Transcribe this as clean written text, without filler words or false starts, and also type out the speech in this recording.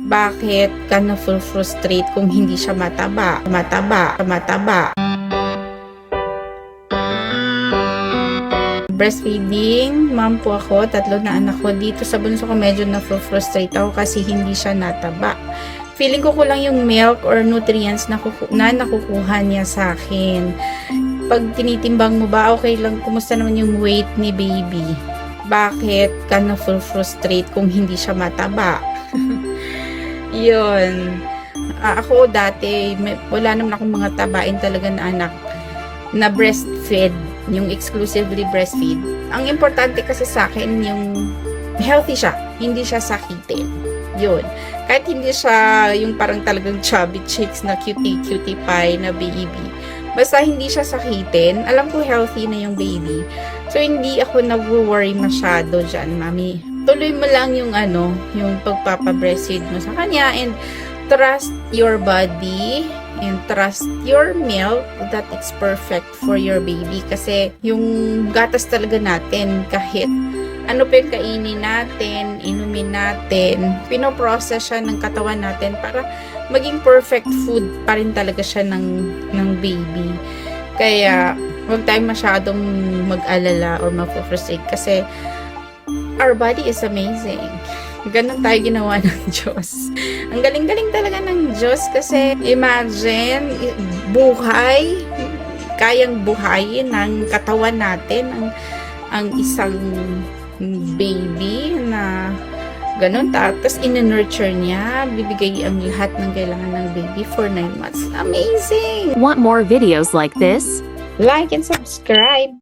Bakit ka na frustrate kung hindi siya mataba? Breastfeeding, mom po ako, 3 na anak ko. Dito sa bunso ko medyo na-frustrate ako kasi hindi siya nataba. Feeling ko kulang yung milk or nutrients na nakukuha niya sa akin. Pag tinitimbang mo ba, okay lang, kumusta naman yung weight ni baby? Bakit ka na-frustrate kung hindi siya mataba? Yun. Ako dati, wala naman akong mga tabain talaga na anak na breastfeed, yung exclusively breastfeed. Ang importante kasi sa akin, yung healthy siya, hindi siya sakitin. Yun. Kahit hindi siya yung parang talagang chubby chicks na cutie pie na baby. Basta hindi siya sakitin, alam ko healthy na yung baby. So, hindi ako nag-worry masyado dyan, mami. Tuloy mo lang yung yung pagpapabreastfeed mo sa kanya and trust your body and trust your milk that it's perfect for your baby. Kasi yung gatas talaga natin, kahit ano pa yung kainin natin, inumin natin, pinoprocess siya ng katawan natin para maging perfect food pa rin talaga siya ng baby. Kaya, huwag tayong masyadong mag-alala or mag-frustrate kasi our body is amazing. Ganun tayo ginawa ng Diyos. Ang galing-galing talaga ng Diyos kasi imagine, buhay, kayang buhayin ng katawan natin ang isang baby na ganun. Tapos in-nurture niya, bibigay ang lahat ng kailangan ng baby for 9 months. Amazing! Want more videos like this? Like and subscribe!